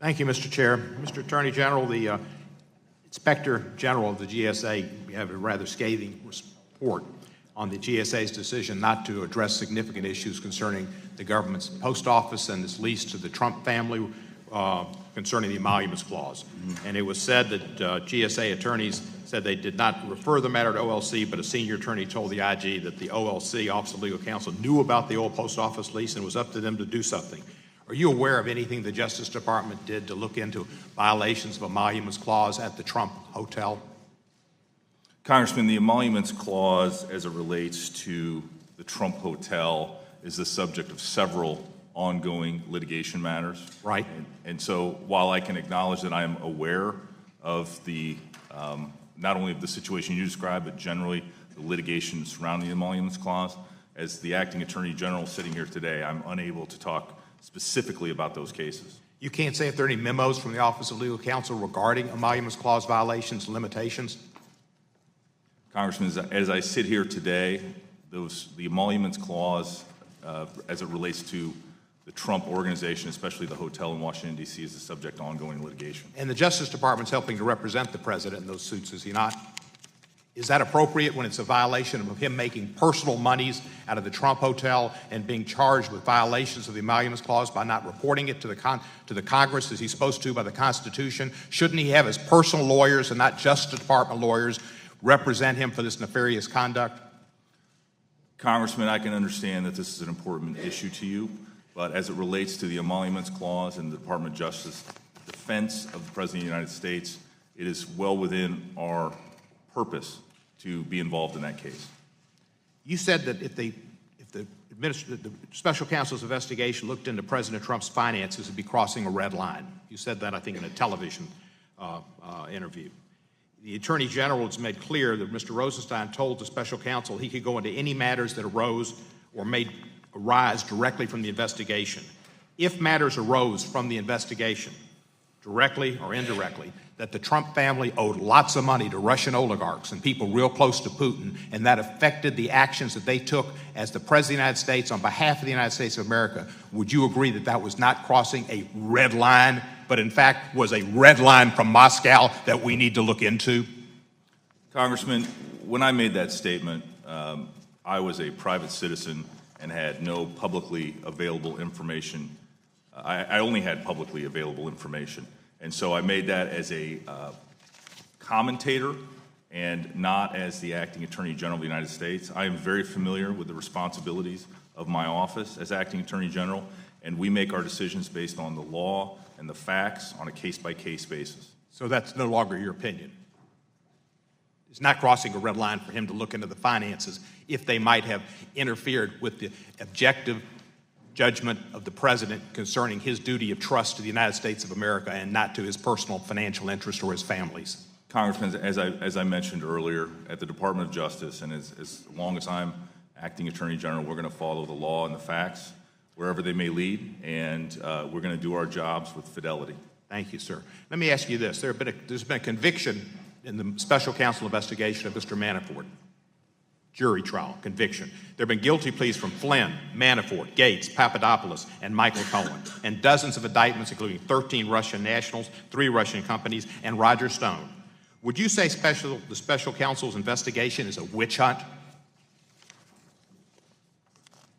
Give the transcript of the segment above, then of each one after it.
Thank you, Mr. Chair. Mr. Attorney General, the Inspector General of the GSA have a rather scathing report on the GSA's decision not to address significant issues concerning the government's post office and its lease to the Trump family concerning the emoluments clause. And it was said that GSA attorneys said they did not refer the matter to OLC, but a senior attorney told the IG that the OLC, Office of Legal Counsel, knew about the old post office lease and it was up to them to do something. Are you aware of anything the Justice Department did to look into violations of emoluments clause at the Trump Hotel? Congressman, the emoluments clause as it relates to the Trump Hotel is the subject of several ongoing litigation matters. Right. And so while I can acknowledge that I am aware of the, not only of the situation you described, but generally the litigation surrounding the emoluments clause, as the acting attorney general sitting here today, I'm unable to talk specifically about those cases. You can't say if there are any memos from the Office of Legal Counsel regarding emoluments clause violations and limitations? Congressman, as I sit here today, the emoluments clause, as it relates to the Trump organization, especially the hotel in Washington, D.C., is the subject of ongoing litigation. And the Justice Department's helping to represent the president in those suits, is he not? Is that appropriate when it's a violation of him making personal monies out of the Trump Hotel and being charged with violations of the emoluments clause by not reporting it to the Congress as he's supposed to by the Constitution? Shouldn't he have his personal lawyers and not Justice Department lawyers represent him for this nefarious conduct? Congressman, I can understand that this is an important issue to you, but as it relates to the emoluments clause and the Department of Justice defense of the President of the United States, it is well within our purpose to be involved in that case. You said that if the special counsel's investigation looked into President Trump's finances, it'd be crossing a red line. You said that, I think, in a television interview. The Attorney General has made clear that Mr. Rosenstein told the special counsel he could go into any matters that arose or may arise directly from the investigation. If matters arose from the investigation, directly or indirectly, that the Trump family owed lots of money to Russian oligarchs and people real close to Putin, and that affected the actions that they took as the President of the United States on behalf of the United States of America, would you agree that that was not crossing a red line, but in fact was a red line from Moscow that we need to look into? Congressman, when I made that statement, I was a private citizen and had no publicly available information. I only had publicly available information. And so I made that as a commentator and not as the acting attorney general of the United States. I am very familiar with the responsibilities of my office as acting attorney general, and we make our decisions based on the law and the facts on a case-by-case basis. So that's no longer your opinion? It's not crossing a red line for him to look into the finances if they might have interfered with the objective judgment of the president concerning his duty of trust to the United States of America and not to his personal financial interest or his family's. Congressman, as I mentioned earlier, at the Department of Justice, and as long as I'm acting attorney general, we're going to follow the law and the facts wherever they may lead, and we're going to do our jobs with fidelity. Thank you, sir. Let me ask you this. There's been a conviction in the special counsel investigation of Mr. Manafort. Jury trial, conviction. There have been guilty pleas from Flynn, Manafort, Gates, Papadopoulos, and Michael Cohen, and dozens of indictments, including 13 Russian nationals, 3 Russian companies, and Roger Stone. Would you say the special counsel's investigation is a witch hunt?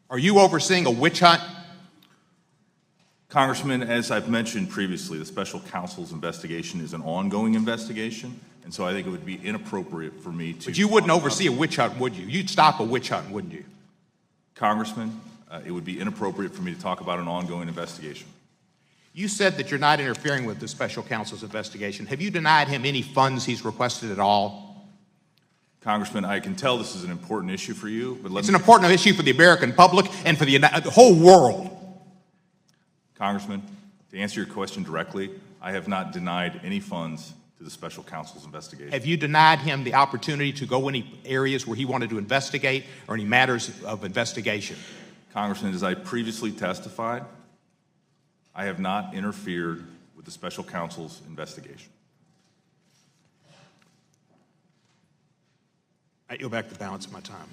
Are you overseeing a witch hunt? Congressman, as I've mentioned previously, the special counsel's investigation is an ongoing investigation, and so I think it would be inappropriate for me to... But you wouldn't oversee a witch hunt, would you? You'd stop a witch hunt, wouldn't you? Congressman, it would be inappropriate for me to talk about an ongoing investigation. You said that you're not interfering with the special counsel's investigation. Have you denied him any funds he's requested at all? Congressman, I can tell this is an important issue for you, but it's an important issue for the American public and for the whole world. Congressman, to answer your question directly, I have not denied any funds to the special counsel's investigation. Have you denied him the opportunity to go any areas where he wanted to investigate or any matters of investigation? Congressman, as I previously testified, I have not interfered with the special counsel's investigation. I yield back the balance of my time.